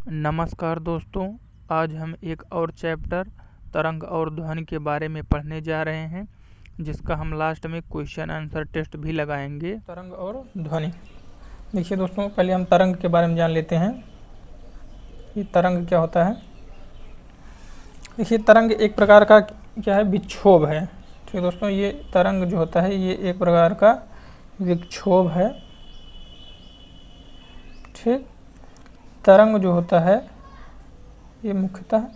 नमस्कार दोस्तों, आज हम एक और चैप्टर तरंग और ध्वनि के बारे में पढ़ने जा रहे हैं, जिसका हम लास्ट में क्वेश्चन आंसर टेस्ट भी लगाएंगे। तरंग और ध्वनि। देखिए दोस्तों, पहले हम तरंग के बारे में जान लेते हैं। ये तरंग क्या होता है। देखिए, तरंग एक प्रकार का क्या है, विक्षोभ है। ठीक है दोस्तों, ये तरंग जो होता है ये एक प्रकार का विक्षोभ है। ठीक, तरंग जो होता है ये मुख्यतः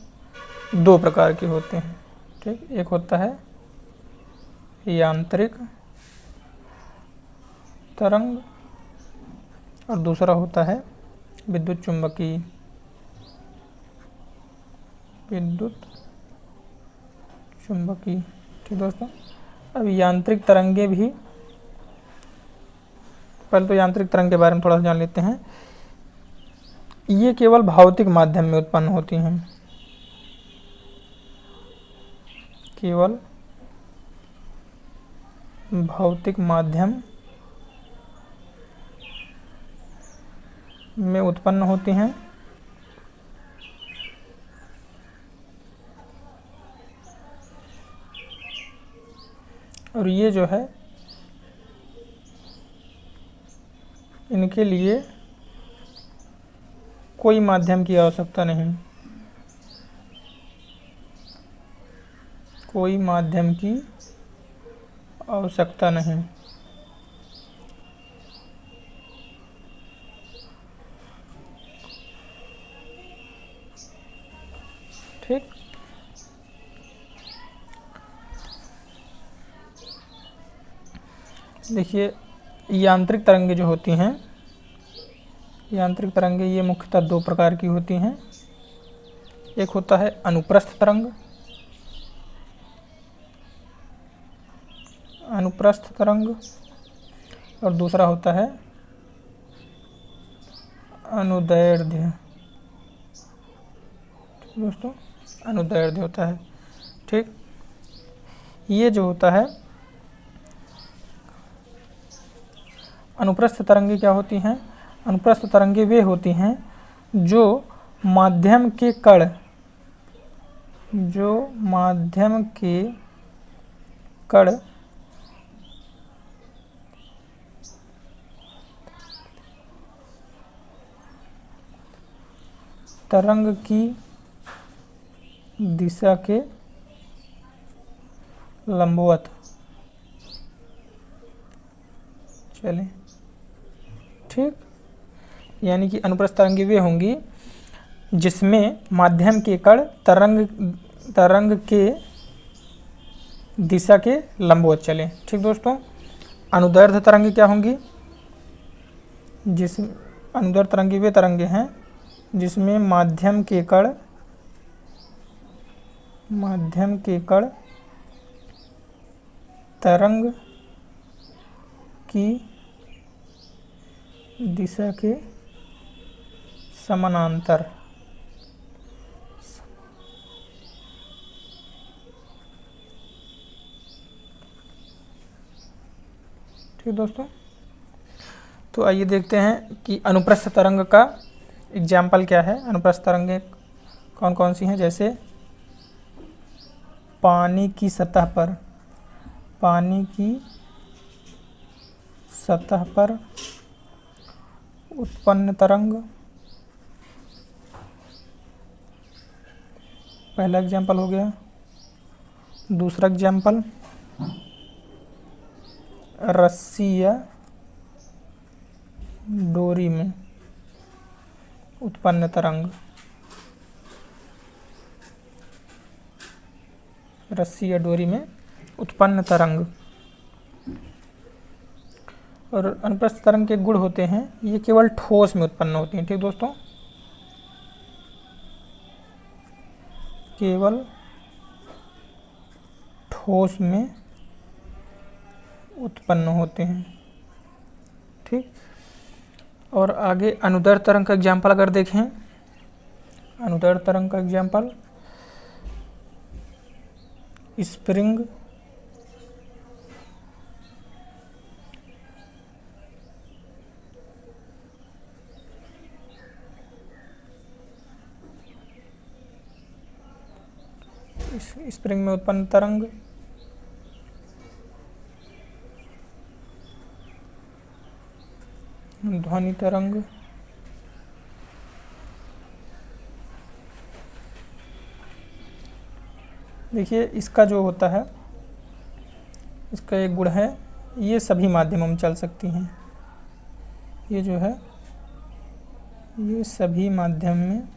दो प्रकार के होते हैं। ठीक, एक होता है यांत्रिक तरंग और दूसरा होता है विद्युत चुम्बकीय। ठीक दोस्तों, अब यांत्रिक तरंगे भी, पहले तो यांत्रिक तरंग के बारे में थोड़ा सा जान लेते हैं। ये केवल भौतिक माध्यम में उत्पन्न होती हैं। केवल भौतिक माध्यम में उत्पन्न होती हैं। और ये जो है, इनके लिए कोई माध्यम की आवश्यकता नहीं। कोई माध्यम की आवश्यकता नहीं। ठीक, देखिए, यांत्रिक तरंगे जो होती हैं, यांत्रिक तरंगे ये मुख्यतः दो प्रकार की होती हैं। एक होता है अनुप्रस्थ तरंग, और दूसरा होता है अनुदैर्ध्य। दोस्तों, अनुदैर्ध्य होता है। ठीक, ये जो होता है, अनुप्रस्थ तरंगे क्या होती हैं। अनुप्रस्थ तरंगे वे होती हैं जो माध्यम के कण तरंग की दिशा के लंबवत चले। ठीक, यानी कि अनुप्रस्थ तरंगे वे होंगी जिसमें माध्यम के कण तरंग के दिशा के लंबवत चले। ठीक दोस्तों, अनुदैर्ध्य तरंगे क्या होंगी। अनुदैर्ध्य तरंगे वे तरंगे हैं जिसमें माध्यम के कण तरंग की दिशा के समानांतर ठीक दोस्तों, तो आइए देखते हैं कि अनुप्रस्थ तरंग का एग्जाम्पल क्या है। अनुप्रस्थ तरंगें कौन कौन सी हैं, जैसे पानी की सतह पर उत्पन्न तरंग, पहला एग्जाम्पल हो गया। दूसरा एग्जाम्पल, रस्सी या डोरी में उत्पन्न तरंग। रस्सी या डोरी में उत्पन्न तरंग। और अनुप्रस्थ तरंग के गुण होते हैं, ये केवल ठोस में उत्पन्न होती हैं। ठीक दोस्तों, केवल ठोस में उत्पन्न होते हैं। ठीक, और आगे अनुदैर्ध्य तरंग का एग्जाम्पल अगर देखें, अनुदैर्ध्य तरंग का एग्जाम्पल स्प्रिंग, स्प्रिंग में उत्पन्न तरंग, ध्वनि तरंग, देखिए इसका जो होता है, इसका एक गुण है, ये सभी माध्यमों में चल सकती हैं। ये जो है ये सभी माध्यम में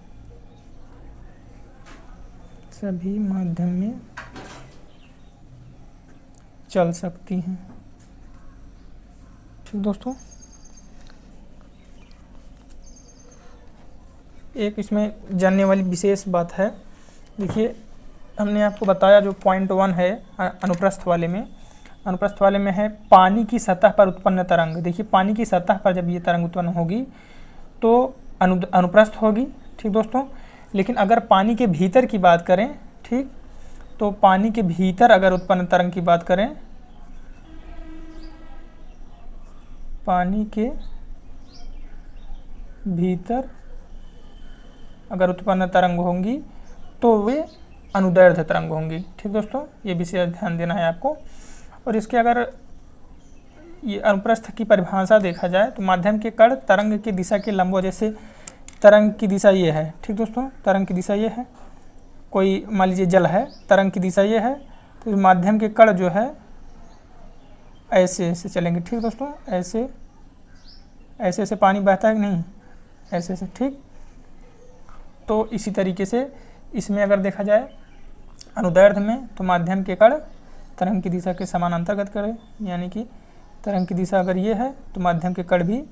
चल सकती हैं। ठीक दोस्तों, एक इसमें जानने वाली विशेष बात है। देखिए हमने आपको बताया जो पॉइंट 1 है अनुप्रस्थ वाले में है पानी की सतह पर उत्पन्न तरंग। देखिए पानी की सतह पर जब ये तरंग उत्पन्न होगी तो अनुप्रस्थ होगी। ठीक दोस्तों, लेकिन अगर पानी के भीतर की बात करें, ठीक, तो पानी के भीतर अगर उत्पन्न तरंग की बात करें, पानी के भीतर अगर उत्पन्न तरंग होंगी तो वे अनुदैर्ध्य तरंग होंगी। ठीक दोस्तों, ये विशेष ध्यान देना है आपको। और इसके अगर ये अनुप्रस्थ की परिभाषा देखा जाए तो माध्यम के कण तरंग की दिशा के लंबवत, जैसे तरंग की दिशा ये है। ठीक दोस्तों, तरंग की दिशा ये है, कोई मान लीजिए जल है, तरंग की दिशा ये है, तो माध्यम के कण जो है ऐसे ऐसे चलेंगे। ठीक दोस्तों, ऐसे ऐसे पानी बहता है कि नहीं, ऐसे ऐसे। ठीक, तो इसी तरीके से इसमें अगर देखा जाए अनुदैर्ध्य में तो माध्यम के कण तरंग की दिशा के समानांतर गति करें, यानी कि तरंग की दिशा अगर ये है तो माध्यम के कण भी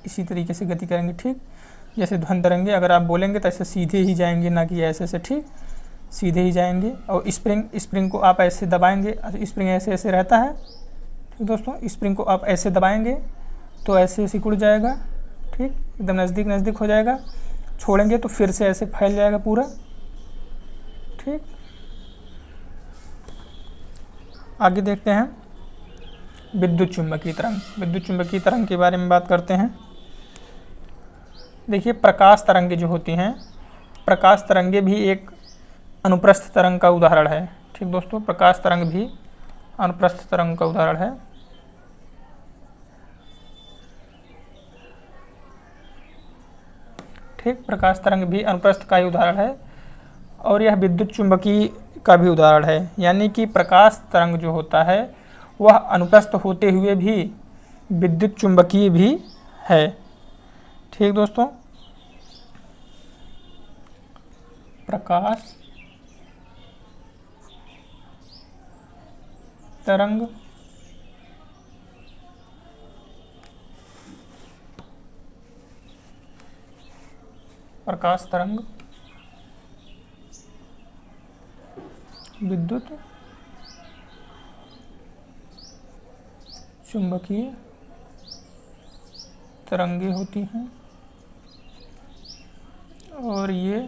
इसी तरीके से गति करेंगे। ठीक, जैसे ध्वनि तरंगे अगर आप बोलेंगे तो ऐसे सीधे ही जाएंगे, ना कि ऐसे ऐसे। ठीक, सीधे ही जाएंगे। और स्प्रिंग को आप ऐसे दबाएंगे, स्प्रिंग ऐसे ऐसे रहता है। ठीक दोस्तों, स्प्रिंग को आप ऐसे दबाएंगे तो ऐसे सिकुड़ जाएगा। ठीक, एकदम नज़दीक हो जाएगा। छोड़ेंगे तो फिर से ऐसे फैल जाएगा पूरा। ठीक, आगे देखते हैं विद्युत चुम्बकीय तरंग। विद्युत चुम्बकीय तरंग के बारे में बात करते हैं। देखिए प्रकाश तरंगे जो होती हैं, प्रकाश तरंगे भी एक अनुप्रस्थ तरंग का उदाहरण है। ठीक दोस्तों, प्रकाश तरंग भी अनुप्रस्थ तरंग का उदाहरण है। ठीक, प्रकाश तरंग भी अनुप्रस्थ का ही उदाहरण है और यह विद्युत चुम्बकीय का भी उदाहरण है। यानी कि प्रकाश तरंग जो होता है वह अनुप्रस्थ होते हुए भी विद्युत चुम्बकीय भी है। ठीक दोस्तों, प्रकाश तरंग विद्युत चुम्बकीय तरंगे होती हैं और ये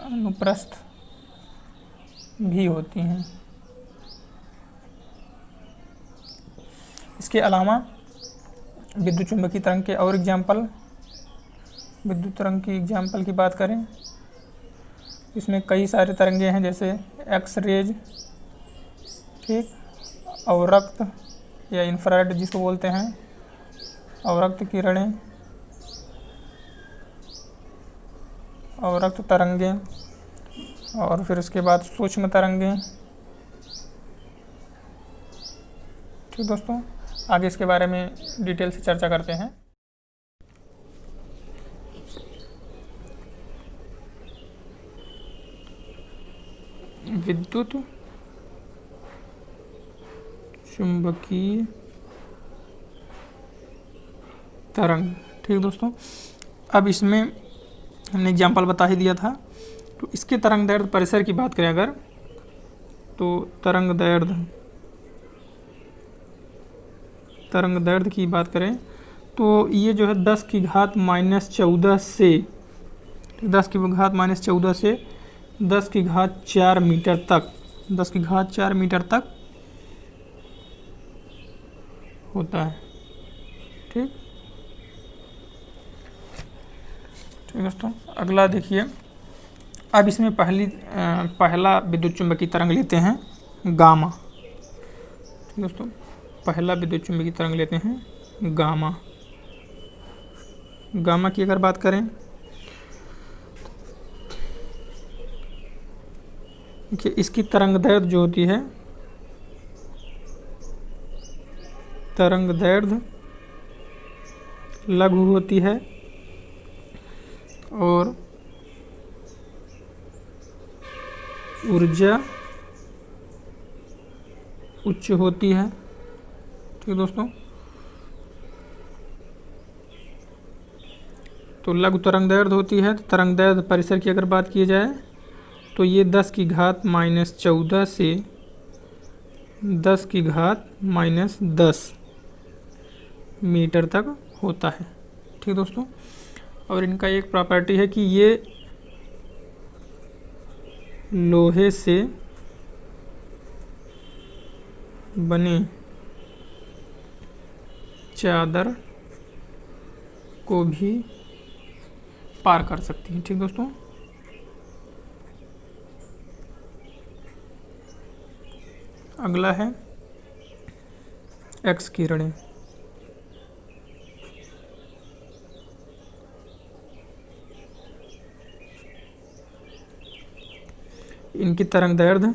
अनुप्रस्थ भी होती हैं। इसके अलावा विद्युत चुम्बकीय तरंग के और एग्जाम्पल, विद्युत तरंग की एग्जाम्पल की बात करें, इसमें कई सारे तरंगे हैं, जैसे एक्स रेज, ठीक, अवरक्त या इंफ्रारेड जिसको बोलते हैं, अवरक्त किरणें, अवरक्त तरंगे, और फिर उसके बाद सूक्ष्म तरंगे। ठीक दोस्तों, आगे इसके बारे में डिटेल से चर्चा करते हैं। विद्युत चुम्बकीय तरंग। ठीक दोस्तों, अब इसमें हमने एग्जाम्पल बता ही दिया था, तो इसके तरंग दैर्ध्य परिसर की बात करें अगर, तो तरंग दैर्ध्य की बात करें तो ये जो है 10 की घात -14 से 10 की घात -14 से 10 की घात 4 मीटर तक, 10 की घात 4 मीटर तक होता है। ठीक ठीक दोस्तों, अगला देखिए अब इसमें पहला विद्युत चुम्बकीय तरंग लेते हैं गामा। ठीक दोस्तों, पहला विद्युत चुम्बकीय तरंग लेते हैं गामा। गामा की अगर बात करें, देखिए इसकी तरंग दैर्ध्य जो होती है, तरंग दैर्ध्य लघु होती है और ऊर्जा उच्च होती है। ठीक दोस्तों, तो लघु तरंग दैर्ध्य होती है। तो तरंग दैर्ध्य परिसर की अगर बात की जाए तो ये 10⁻⁻14 से 10⁻−10 मीटर तक होता है। ठीक दोस्तों, और इनका एक प्रॉपर्टी है कि ये लोहे से बने चादर को भी पार कर सकती है। ठीक दोस्तों, अगला है एक्स किरणें। इनकी तरंग दैर्ध्य,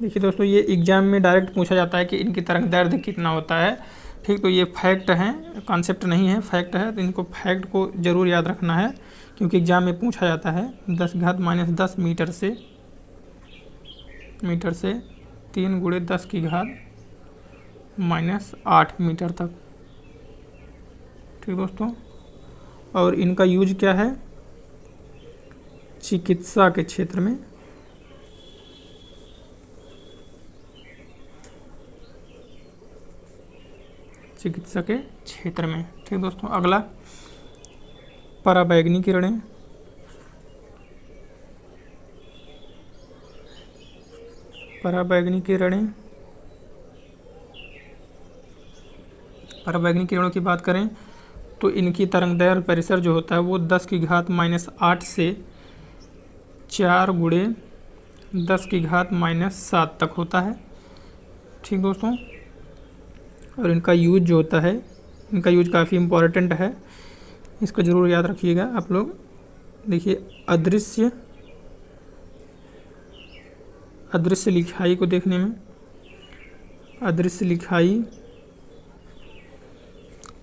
देखिए दोस्तों, ये एग्जाम में डायरेक्ट पूछा जाता है कि इनकी तरंग दैर्ध्य कितना होता है। ठीक, तो ये फैक्ट है, कॉन्सेप्ट नहीं है, फैक्ट है। तो इनको फैक्ट को ज़रूर याद रखना है क्योंकि एग्जाम में पूछा जाता है। 10⁻−10 मीटर से 3 × 10⁻−8 मीटर तक। ठीक दोस्तों, और इनका यूज क्या है, चिकित्सा के क्षेत्र में। चिकित्सा के क्षेत्र में। ठीक दोस्तों, अगला पराबैंगनी किरणें। पराबैंगनी किरणें, पराबैंगनी किरणों की बात करें तो इनकी तरंग दैर्ध्य परिसर जो होता है वो 10⁻⁻8 से 4 × 10⁻⁻7 तक होता है। ठीक दोस्तों, और इनका यूज जो होता है, इनका यूज काफ़ी इम्पोर्टेंट है, इसको ज़रूर याद रखिएगा आप लोग। देखिए अदृश्य लिखाई को देखने में, अदृश्य लिखाई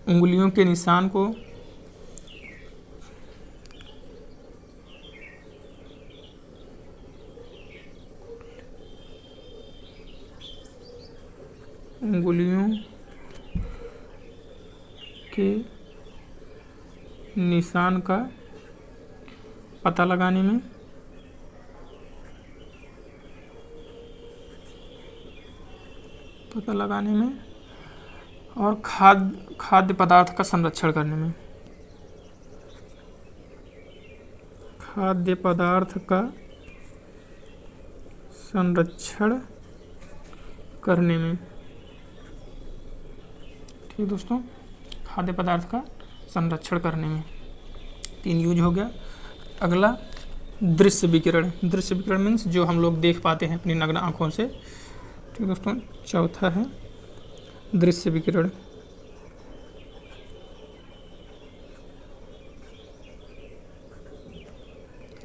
उंगलियों के निशान को के निशान का पता लगाने में, और खाद्य पदार्थ का संरक्षण करने में, खाद्य पदार्थ का संरक्षण करने में। ठीक दोस्तों, खाद्य पदार्थ का संरक्षण करने में 3 यूज हो गया। अगला दृश्य विकिरण। दृश्य विकिरण मीन्स जो हम लोग देख पाते हैं अपनी नग्न आँखों से। ठीक दोस्तों, चौथा है दृश्य विकिरण।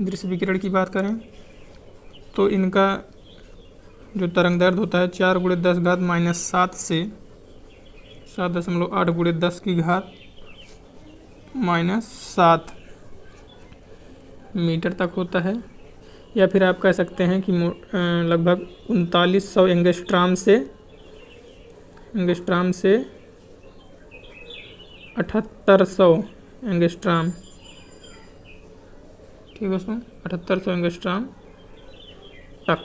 दृश्य विकिरण की बात करें तो इनका जो तरंग दैर्ध्य होता है 4 × 10⁻⁻7 से 7.8 × 10⁻⁻7 मीटर तक होता है, या फिर आप कह सकते हैं कि लगभग 3900 एंगस्ट्राम से 7800 एंगस्ट्राम। ठीक दोस्तों, 7800 एंगस्ट्राम तक।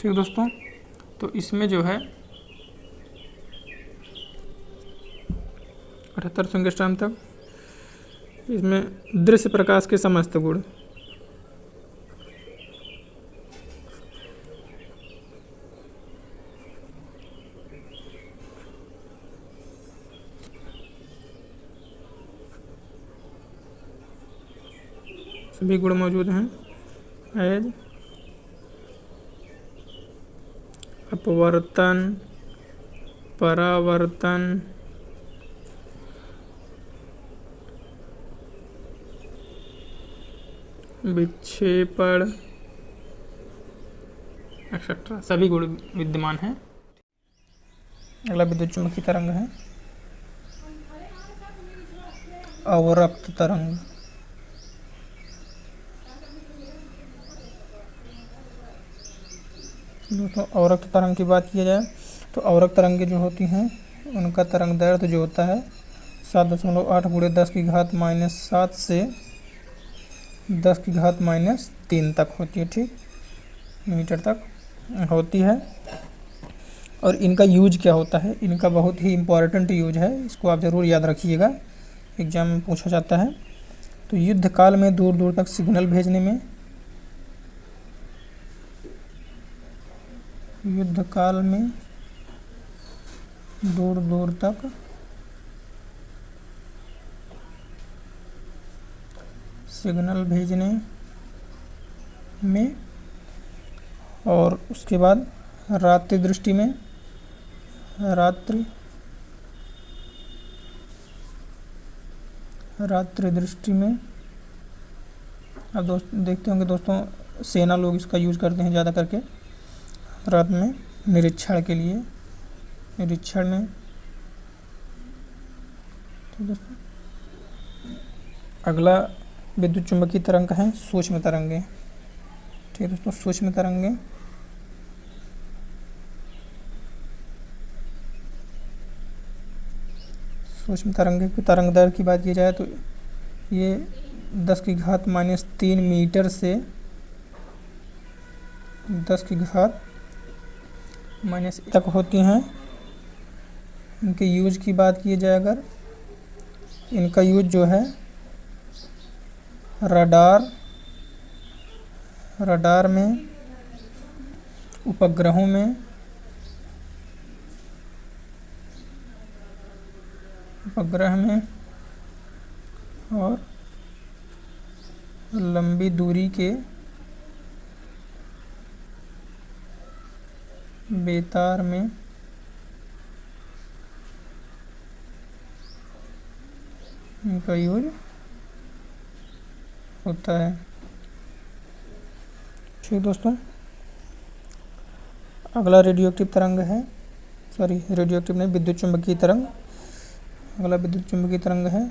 ठीक दोस्तों, तो इसमें जो है 7800 एंगस्ट्राम तक, इसमें दृश्य प्रकाश के समस्त गुण। सभी गुण मौजूद हैं। एज, अपवर्तन, परावर्तन, विक्षेपण एक्सेट्रा सभी गुण विद्यमान हैं। अगला विद्युत चुम्बकीय तरंग है अवरक्त तरंग। दोस्तों अवरक्त तरंग की बात की जाए तो अवरक्त तरंगें जो होती हैं उनका तरंग दैर्ध्य जो होता है 7.8 × 10⁻⁷ से 10⁻³ तक होती है, ठीक, मीटर तक होती है। और इनका यूज क्या होता है, इनका बहुत ही इम्पॉर्टेंट यूज है, इसको आप ज़रूर याद रखिएगा, एग्जाम में पूछा जाता है। तो युद्ध काल में दूर दूर तक सिग्नल भेजने में, युद्ध काल में दूर दूर तक सिग्नल भेजने में, और उसके बाद रात्रि दृष्टि में, रात्रि दृष्टि में अब देखते होंगे दोस्तों, सेना लोग इसका यूज़ करते हैं ज़्यादा करके रात में निरीक्षण के लिए, निरीक्षण में। तो दोस्तों अगला विद्युत चुम्बकीय तरंग है सूक्ष्म तरंगें। ठीक है दोस्तों, सूक्ष्म तरंगें सूक्ष्म तरंगे की तरंग दैर्ध्य की बात की जाए तो ये 10⁻³ मीटर से 10⁻³ तक होती हैं। इनके यूज की बात की जाए अगर, इनका यूज जो है रडार में, उपग्रहों में, उपग्रह में और लंबी दूरी के बेतार में इनका यूज होता है। ठीक दोस्तों, अगला रेडियोएक्टिव तरंग है, रेडियोएक्टिव नहीं, विद्युत चुम्बकीय तरंग। अगला विद्युत चुम्बकीय तरंग है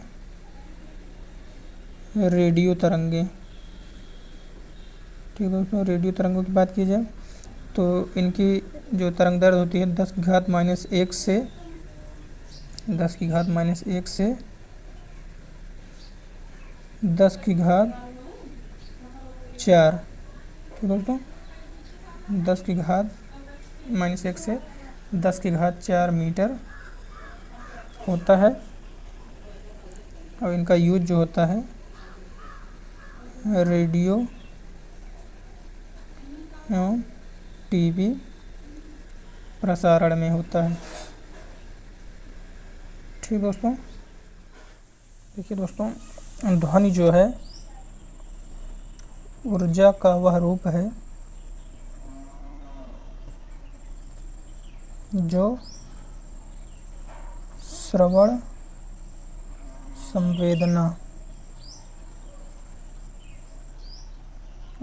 रेडियो तरंगे। ठीक दोस्तों, रेडियो तरंगों की बात की जाए तो इनकी जो तरंग दैर्ध्य होती है 10⁻⁴ से 10⁻⁴ ठीक दोस्तों, 10⁻⁴ से 10⁻⁴ मीटर होता है। और इनका यूज जो होता है रेडियो एवं टीवी प्रसारण में होता है। ठीक दोस्तों, देखिए दोस्तों, ध्वनि जो है ऊर्जा का वह रूप है जो श्रवण संवेदना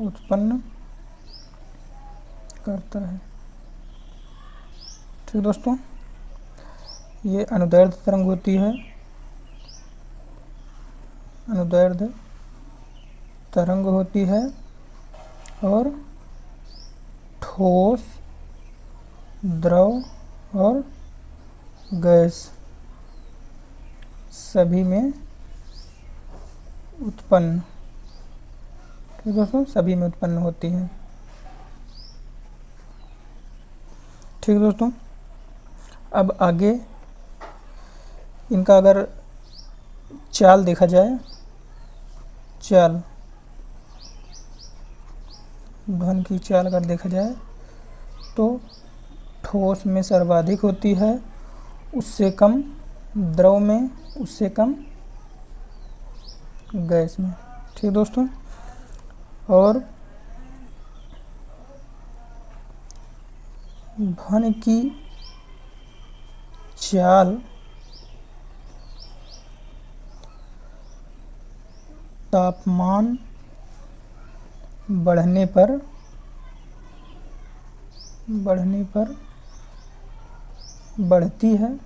उत्पन्न करता है। ठीक दोस्तों, ये अनुदैर्ध्य तरंग होती है, अनुदैर्ध्य तरंग होती है और ठोस, द्रव और गैस सभी में उत्पन्न, ठीक दोस्तों, सभी में उत्पन्न होती है। ठीक दोस्तों, अब आगे इनका अगर चाल देखा जाए, चाल, ध्वनि की चाल अगर देखा जाए तो ठोस में सर्वाधिक होती है, उससे कम द्रव में, उससे कम गैस में। ठीक दोस्तों, और ध्वनि की चाल तापमान बढ़ने पर बढ़ती है।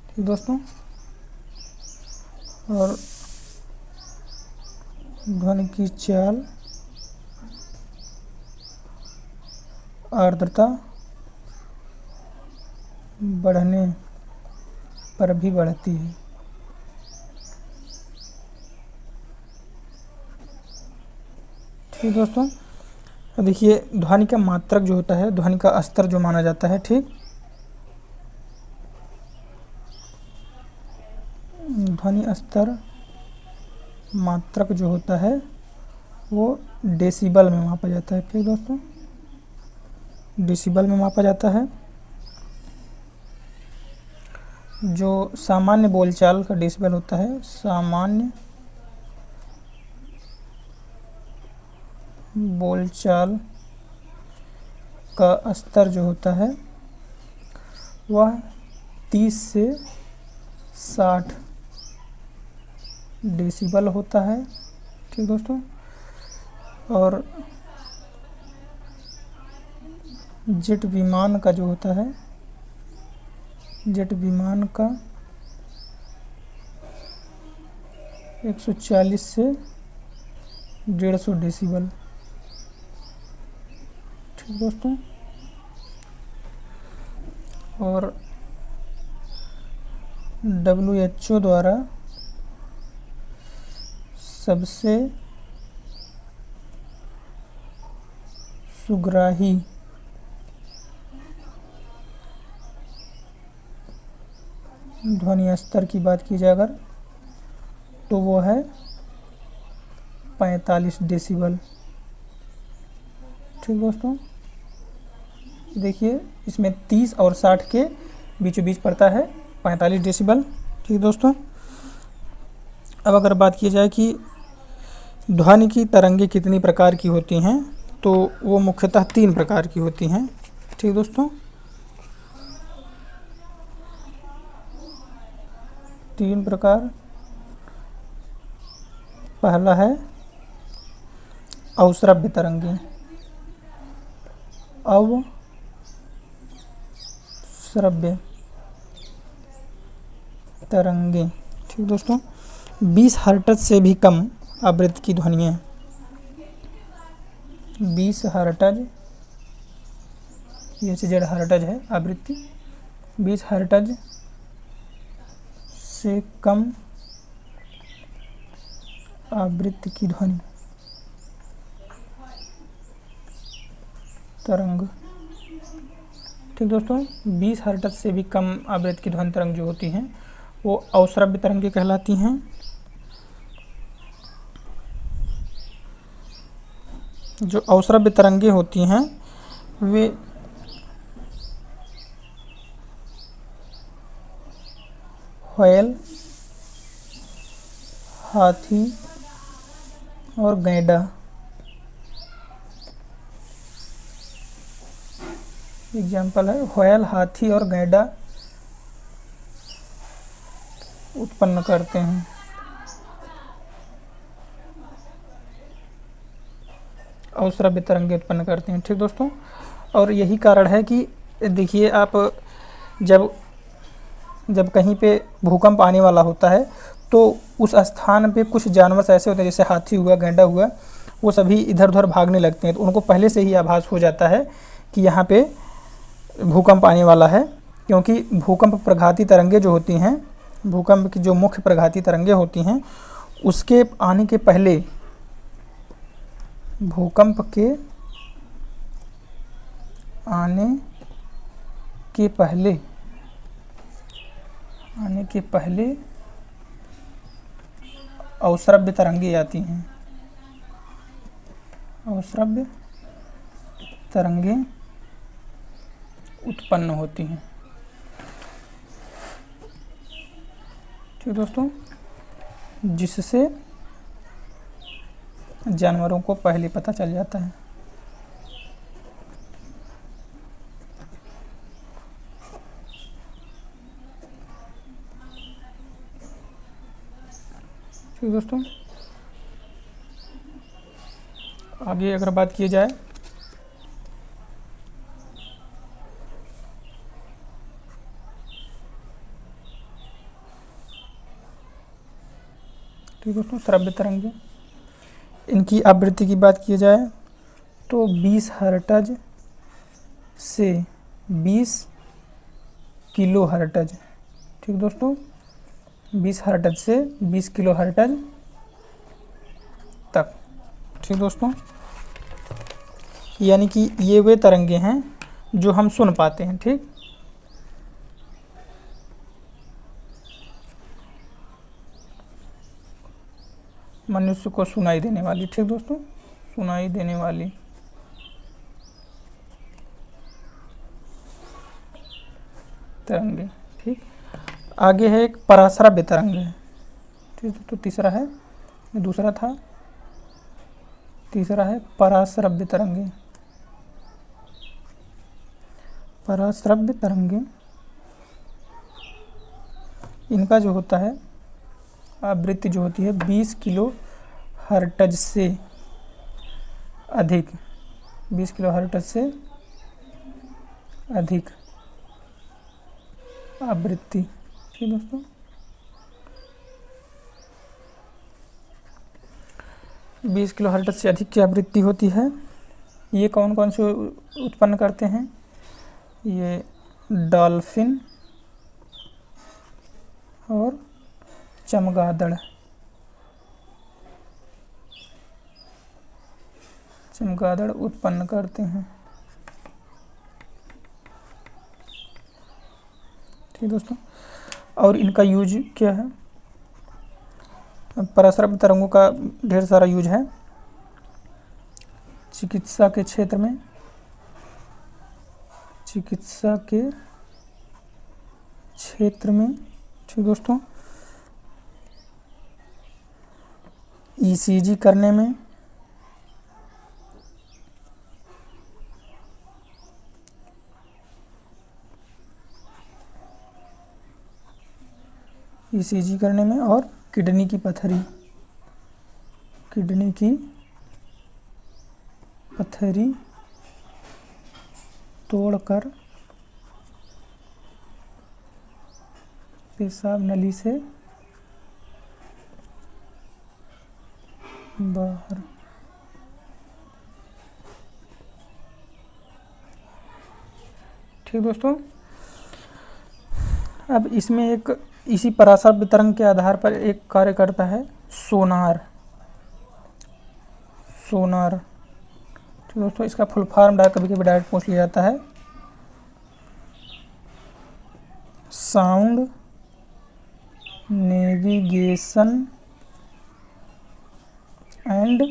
ठीक दोस्तों, और ध्वनि की चाल आर्द्रता बढ़ने पर भी बढ़ती है। ठीक दोस्तों, देखिए ध्वनि का मात्रक जो होता है, ध्वनि का स्तर जो माना जाता है, ठीक, ध्वनि स्तर मात्रक जो होता है वो डेसिबल में मापा जाता है। ठीक दोस्तों, डेसिबल में मापा जाता है। जो सामान्य बोलचाल का डेसिबल होता है, सामान्य बोलचाल का स्तर जो होता है वह 30 से 60 डेसिबल होता है। ठीक दोस्तों, और जेट विमान का जो होता है, जेट विमान का 140 से 150 डेसिबल। ठीक दोस्तों, और WHO द्वारा सबसे सुग्राही ध्वनि स्तर की बात की जाए अगर, तो वो है 45 डेसिबल। ठीक दोस्तों, देखिए इसमें 30 और 60 के बीचों बीच पड़ता है 45 डेसिबल। ठीक दोस्तों, अब अगर बात की जाए कि ध्वनि की तरंगें कितनी प्रकार की होती हैं, तो वो मुख्यतः 3 प्रकार की होती हैं। ठीक दोस्तों, 3 प्रकार। पहला है अवश्रव्य तरंगें, अवश्रव्य तरंगें। ठीक दोस्तों, 20 हर्ट्ज से भी कम आवृत्ति की ध्वनियाँ, 20 हर्ट्ज, ये जेड हर्ट्ज है आवृत्ति, 20 हर्ट्ज से कम आवृत्ति की ध्वनि तरंग। ठीक दोस्तों, 20 हर्ट्ज से भी कम आवृत्ति की ध्वनि तरंग जो होती हैं वो अवश्रव्य तरंगें कहलाती हैं। जो अवश्रव्य तरंगें होती हैं वे व्हेल, हाथी और गैंडा, एग्जाम्पल है, व्हेल, हाथी और गैंडा उत्पन्न करते हैं। अवश्रव्य तरंगें उत्पन्न करते हैं। ठीक दोस्तों, और यही कारण है कि देखिए आप जब कहीं पे भूकंप आने वाला होता है तो उस स्थान पे कुछ जानवर ऐसे होते हैं, जैसे हाथी हुआ, गैंडा हुआ, वो सभी इधर उधर भागने लगते हैं। तो उनको पहले से ही आभास हो जाता है कि यहाँ पे भूकंप आने वाला है, क्योंकि भूकंप प्रघाती तरंगें जो होती हैं, भूकंप की जो मुख्य प्रघाती तरंगें होती हैं, उसके आने के पहले, भूकंप के आने के पहले अवश्रव्य तरंगें आती हैं, अवश्रव्य तरंगें उत्पन्न होती हैं। ठीक दोस्तों, जिससे जानवरों को पहले पता चल जाता है। ठीक दोस्तों, आगे अगर बात की जाए ठीक दोस्तों, श्रव्य तरंगे, इनकी आवृत्ति की बात की जाए तो 20 हर्ट्ज से 20 किलो हर्ट्ज। ठीक दोस्तों, 20 हर्ट्ज से 20 किलो हर्ट्ज तक। ठीक दोस्तों, यानी कि ये वे तरंगे हैं जो हम सुन पाते हैं। ठीक, मनुष्य को सुनाई देने वाली। ठीक दोस्तों, सुनाई देने वाली तरंगे। ठीक, आगे है एक पराश्रव्य तरंग है। ठीक तो तीसरा है, दूसरा था, तीसरा है पराश्रव्य तरंगे। पराश्रव्य तरंगे, इनका जो होता है आवृत्ति जो होती है 20 किलो हर्ट्ज से अधिक, 20 किलो हर्ट्ज से अधिक आवृत्ति। ठीक दोस्तों, बीस किलो हर्ट्ज से अधिक की आवृत्ति होती है। ये कौन कौन से उत्पन्न करते हैं? ये डॉल्फिन और चमगादड़, चमगादड़ उत्पन्न करते हैं। ठीक दोस्तों, और इनका यूज क्या है? पराश्रव्य तरंगों का ढेर सारा यूज है चिकित्सा के क्षेत्र में, चिकित्सा के क्षेत्र में। ठीक दोस्तों, ईसीजी करने में, ईसीजी करने में, और किडनी की पथरी, किडनी की पथरी तोड़कर पेशाब नली से बाहर। ठीक दोस्तों, अब इसमें एक इसी पराश्रव्य तरंग के आधार पर एक कार्य करता है सोनार। सोनार, ठीक दोस्तों, इसका फुल फॉर्म कभी कभी डायरेक्ट पूछ लिया जाता है। Sound navigation and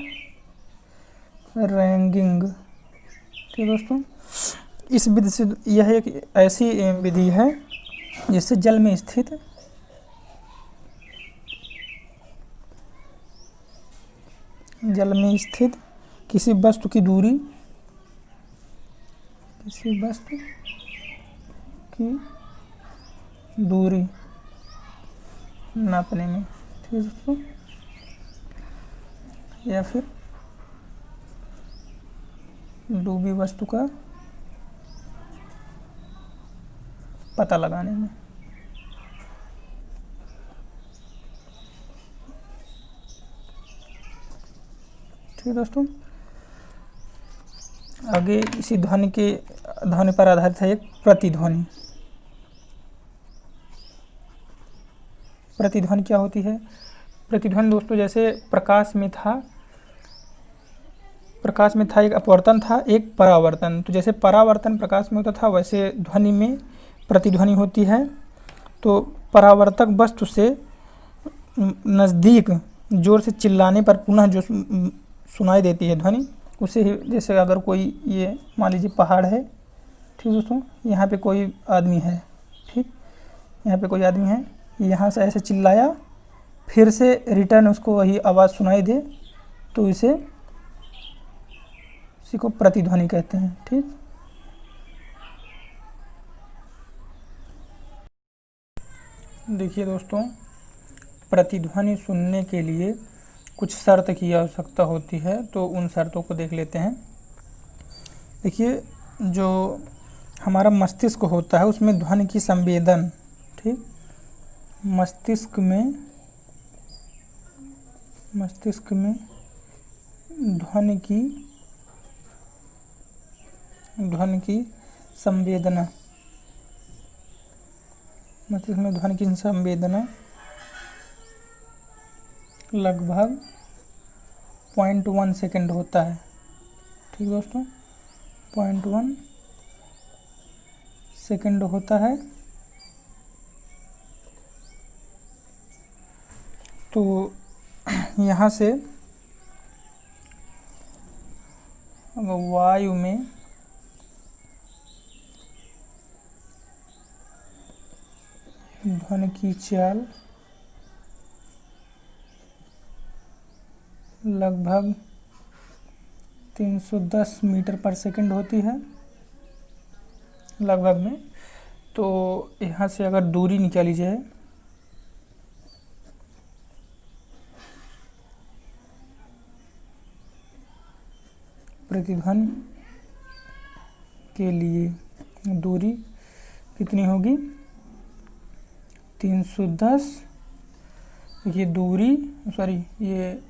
ragging. ठीक दोस्तों, इस विधि से, यह एक ऐसी विधि है जिससे जल में स्थित किसी वस्तु की दूरी, किसी वस्तु की दूरी नापने में। ठीक दोस्तों, या फिर डूबी वस्तु का पता लगाने में। ठीक दोस्तों, आगे इसी ध्वनि पर आधारित है एक प्रतिध्वनि। प्रतिध्वनि क्या होती है? प्रतिध्वनि दोस्तों, जैसे प्रकाश में था एक अपवर्तन था, एक परावर्तन। तो जैसे परावर्तन प्रकाश में होता था, वैसे ध्वनि में प्रतिध्वनि होती है। तो परावर्तक वस्तु से नज़दीक जोर से चिल्लाने पर पुनः जो सुनाई देती है ध्वनि, उसे, जैसे अगर कोई, ये मान लीजिए पहाड़ है। ठीक दोस्तों, यहाँ पे कोई आदमी है। ठीक, यहाँ पे कोई आदमी है, यहाँ से ऐसे चिल्लाया फिर से रिटर्न उसको वही आवाज़ सुनाई दे तो इसी को प्रतिध्वनि कहते हैं। ठीक, देखिए दोस्तों, प्रतिध्वनि सुनने के लिए कुछ शर्त की आवश्यकता होती है, तो उन शर्तों को देख लेते हैं। देखिए, जो हमारा मस्तिष्क होता है उसमें ध्वनि की संवेदन, ठीक, मस्तिष्क में ध्वनि की संवेदना, मस्तिष्क में ध्वनि की संवेदना लगभग 0.1 सेकेंड होता है। ठीक दोस्तों, 0.1 सेकेंड होता है। तो यहाँ से वायु में ध्वनि की चाल लगभग 310 मीटर पर सेकंड होती है लगभग में। तो यहाँ से अगर दूरी निकाली जाए प्रतिध्वनि के लिए दूरी कितनी होगी, 310, ये दूरी ये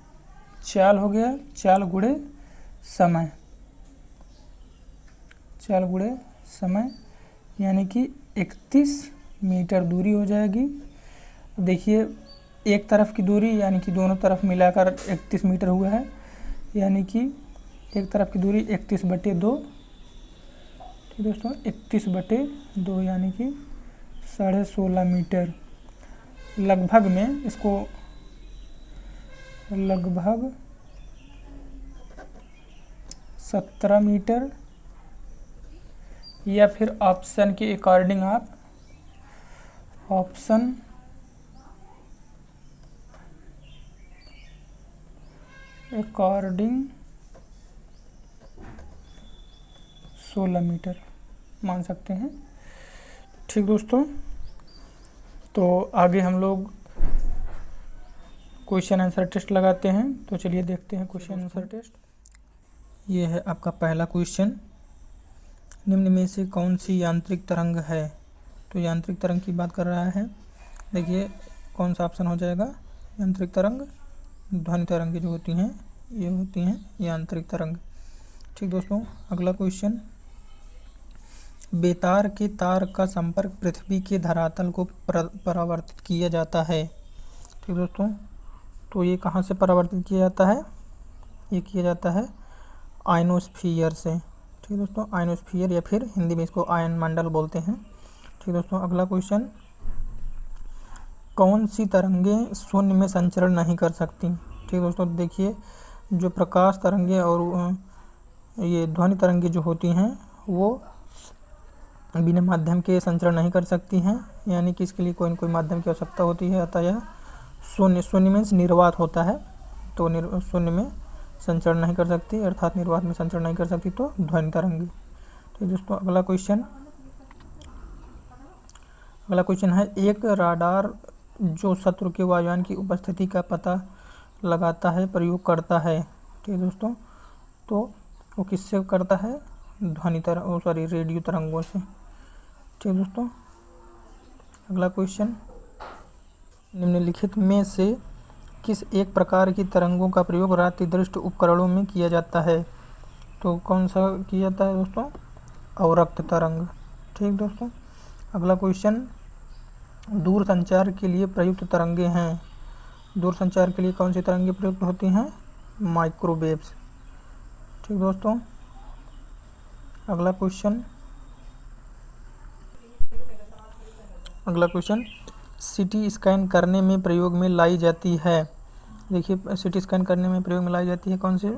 चाल हो गया, चाल गुणे समय, यानी कि 31 मीटर दूरी हो जाएगी। देखिए, एक तरफ की दूरी यानी कि दोनों तरफ मिलाकर 31 मीटर हुआ है, यानी कि एक तरफ की दूरी 31/2, ठीक दोस्तों, 31/2 यानी कि 16.5 मीटर। लगभग में इसको लगभग 17 मीटर, या फिर ऑप्शन के अकॉर्डिंग आप ऑप्शन अकॉर्डिंग 16 मीटर मान सकते हैं। ठीक दोस्तों, तो आगे हम लोग क्वेश्चन आंसर टेस्ट लगाते हैं। तो चलिए देखते हैं क्वेश्चन आंसर टेस्ट। ये है आपका पहला क्वेश्चन, निम्न में से कौन सी यांत्रिक तरंग है। तो यांत्रिक तरंग की बात कर रहा है। देखिए कौन सा ऑप्शन हो जाएगा, यांत्रिक तरंग, ध्वनि तरंग जो होती हैं ये होती हैं यांत्रिक तरंग। ठीक दोस्तों, अगला क्वेश्चन, बेतार के तार का संपर्क पृथ्वी के धरातल को परावर्तित किया जाता है। ठीक दोस्तों, तो ये कहाँ से परावर्तित किया जाता है, ये किया जाता है आयनोस्फीयर से। ठीक दोस्तों, आयनोस्फीयर या फिर हिंदी में इसको आयन मंडल बोलते हैं। ठीक दोस्तों, अगला क्वेश्चन, कौन सी तरंगें शून्य में संचरण नहीं कर सकती। ठीक दोस्तों, देखिए जो प्रकाश तरंगें और ये ध्वनि तरंगें जो होती हैं वो बिना माध्यम के संचरण नहीं कर सकती हैं, यानी कि इसके लिए कोई न कोई माध्यम की आवश्यकता होती है, अतः यह शून्य में निर्वात होता है, तो शून्य में संचरण नहीं कर सकती, अर्थात निर्वात में संचरण नहीं कर सकती, तो ध्वनि तरंगी। तो दोस्तों अगला क्वेश्चन है, एक राडार जो शत्रु के वायुयान की उपस्थिति का पता लगाता है प्रयोग करता है। ठीक दोस्तों, तो वो किससे करता है, रेडियो तरंगों से। ठीक दोस्तों, अगला क्वेश्चन, निम्नलिखित में से किस एक प्रकार की तरंगों का प्रयोग रात्रि दृष्टि उपकरणों में किया जाता है। तो कौन सा किया जाता है दोस्तों, अवरक्त तरंग। ठीक दोस्तों, अगला क्वेश्चन, दूर संचार के लिए प्रयुक्त तरंगे हैं। दूर संचार के लिए कौन सी तरंगे प्रयुक्त होती हैं, माइक्रोवेव्स। ठीक दोस्तों, अगला क्वेश्चन, सीटी स्कैन करने में प्रयोग में लाई जाती है। देखिए सीटी स्कैन करने में प्रयोग में लाई जाती है कौन सी,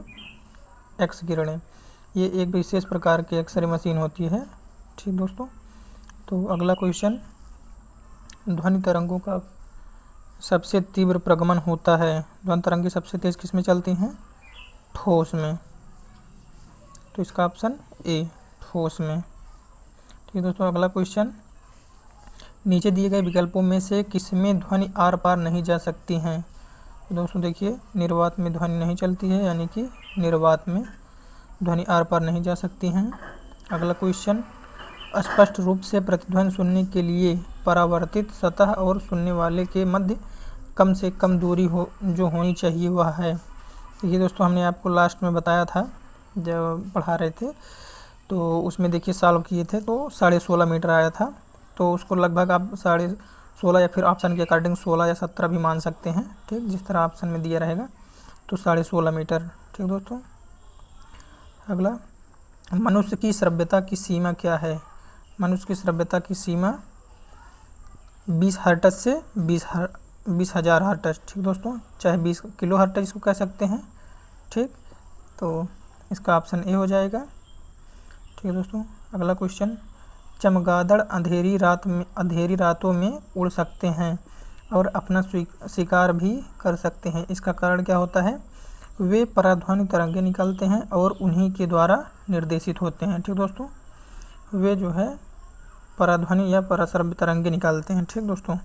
एक्स किरणें। ये एक विशेष प्रकार की एक्सरे मशीन होती है। ठीक दोस्तों, तो अगला क्वेश्चन, ध्वनि तरंगों का सबसे तीव्र प्रगमन होता है? ध्वनि तरंगे सबसे तेज किस में चलती हैं? ठोस में। तो इसका ऑप्शन ए, ठोस में। ठीक है दोस्तों, अगला क्वेश्चन, नीचे दिए गए विकल्पों में से किसमें ध्वनि आर पार नहीं जा सकती हैं? तो दोस्तों देखिए, निर्वात में ध्वनि नहीं चलती है, यानी कि निर्वात में ध्वनि आर पार नहीं जा सकती हैं। अगला क्वेश्चन, स्पष्ट रूप से प्रतिध्वनि सुनने के लिए परावर्तित सतह और सुनने वाले के मध्य कम से कम दूरी जो होनी चाहिए वह है? देखिए दोस्तों, हमने आपको लास्ट में बताया था जब पढ़ा रहे थे, तो उसमें देखिए सॉल्व किए थे तो 16.5 मीटर आया था। तो उसको लगभग आप 16.5 या फिर ऑप्शन के अकॉर्डिंग 16 या 17 भी मान सकते हैं। ठीक, जिस तरह ऑप्शन में दिया रहेगा। तो 16.5 मीटर। ठीक दोस्तों, अगला, मनुष्य की श्रव्यता की सीमा क्या है? मनुष्य की श्रव्यता की सीमा 20 हर्ट्ज से 20,000 हर्ट्ज। ठीक दोस्तों, चाहे 20 किलो हर्ट्ज इसको कह सकते हैं। ठीक, तो इसका ऑप्शन ए हो जाएगा। ठीक है दोस्तों, अगला क्वेश्चन, चमगादड़ अंधेरी रातों में उड़ सकते हैं और अपना शिकार भी कर सकते हैं। इसका कारण क्या होता है? वे पराध्वनि तरंगे निकालते हैं और उन्हीं के द्वारा निर्देशित होते हैं। ठीक दोस्तों, वे जो है पराध्वनि या पराश्रव्य तरंगे निकालते हैं। ठीक दोस्तों,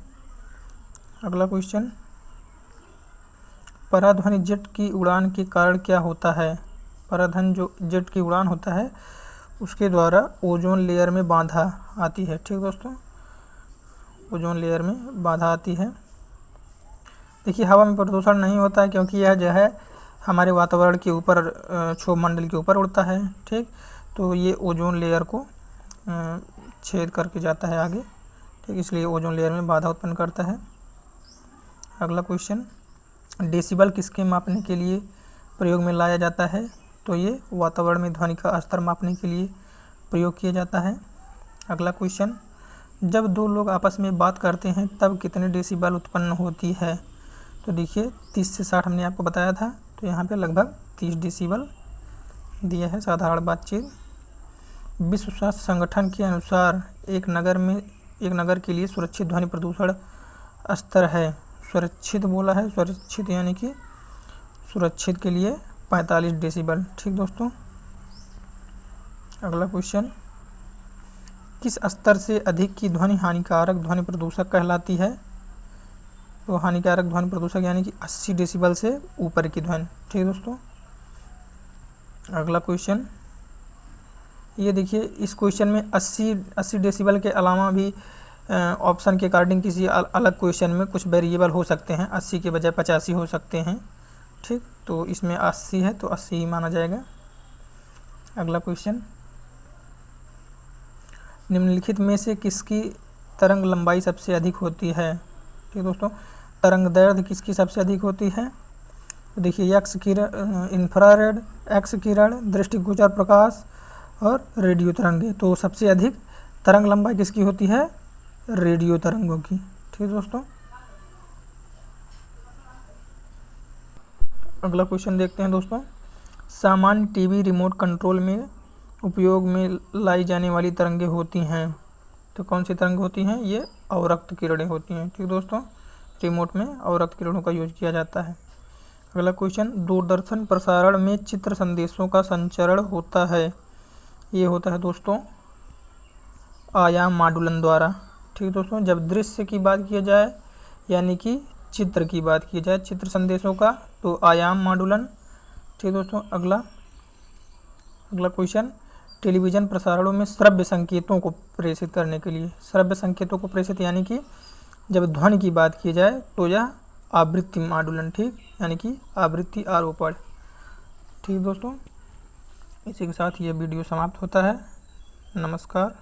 अगला क्वेश्चन, पराध्वनि जेट की उड़ान के कारण क्या होता है? पराध्वनि जो जेट की उड़ान होता है उसके द्वारा ओजोन लेयर में बाधा आती है। ठीक दोस्तों, ओजोन लेयर में बाधा आती है। देखिए, हवा में प्रदूषण नहीं होता है क्योंकि यह जो है हमारे वातावरण के ऊपर, क्षोभमंडल के ऊपर उड़ता है। ठीक, तो ये ओजोन लेयर को छेद करके जाता है आगे। ठीक, इसलिए ओजोन लेयर में बाधा उत्पन्न करता है। अगला क्वेश्चन, डेसिबल किसके मापने के लिए प्रयोग में लाया जाता है? तो ये वातावरण में ध्वनि का स्तर मापने के लिए प्रयोग किया जाता है। अगला क्वेश्चन, जब दो लोग आपस में बात करते हैं तब कितने डेसिबल उत्पन्न होती है? तो देखिए, 30 से 60 हमने आपको बताया था, तो यहाँ पे लगभग 30 डेसिबल दिया है साधारण बातचीत। विश्व स्वास्थ्य संगठन के अनुसार एक नगर के लिए सुरक्षित ध्वनि प्रदूषण स्तर है, सुरक्षित बोला है, सुरक्षित यानी कि सुरक्षित के लिए 45 डेसिबल। ठीक दोस्तों, अगला क्वेश्चन, किस स्तर से अधिक की ध्वनि हानिकारक ध्वनि प्रदूषक कहलाती है? तो हानिकारक ध्वनि प्रदूषक यानी कि 80 डेसिबल से ऊपर की ध्वनि। ठीक दोस्तों, अगला क्वेश्चन, ये देखिए, इस क्वेश्चन में 80 डेसिबल के अलावा भी ऑप्शन के अकॉर्डिंग किसी अलग क्वेश्चन में कुछ वेरिएबल हो सकते हैं। 80 के बजाय 85 हो सकते हैं। ठीक, तो इसमें 80 है तो 80 ही माना जाएगा। अगला क्वेश्चन, निम्नलिखित में से किसकी तरंग लंबाई सबसे अधिक होती है? ठीक दोस्तों, तरंग दैर्घ्य किसकी सबसे अधिक होती है? तो देखिए, एक्स किरण, इंफ्रारेड, एक्स किरण, दृष्टिगोचर प्रकाश और रेडियो तरंगे। तो सबसे अधिक तरंग लंबाई किसकी होती है? रेडियो तरंगों की। ठीक दोस्तों, अगला क्वेश्चन देखते हैं दोस्तों, सामान्य टीवी रिमोट कंट्रोल में उपयोग में लाई जाने वाली तरंगे होती हैं। तो कौन सी तरंग होती हैं? ये अवरक्त किरणें होती हैं। ठीक दोस्तों, रिमोट में अवरक्त किरणों का यूज किया जाता है। अगला क्वेश्चन, दूरदर्शन प्रसारण में चित्र संदेशों का संचरण होता है। ये होता है दोस्तों आयाम मॉडुलन द्वारा। ठीक दोस्तों, जब दृश्य की बात की जाए यानी कि चित्र की बात की जाए, चित्र संदेशों का, तो आयाम मॉडुलन। ठीक दोस्तों, अगला क्वेश्चन, टेलीविज़न प्रसारणों में श्रव्य संकेतों को प्रेषित करने के लिए, श्रव्य संकेतों को प्रेषित यानी कि जब ध्वनि की बात की जाए तो यह आवृत्ति मॉडुलन। ठीक, यानी कि आवृत्ति आरोपण। ठीक दोस्तों, इसी के साथ ये वीडियो समाप्त होता है। नमस्कार।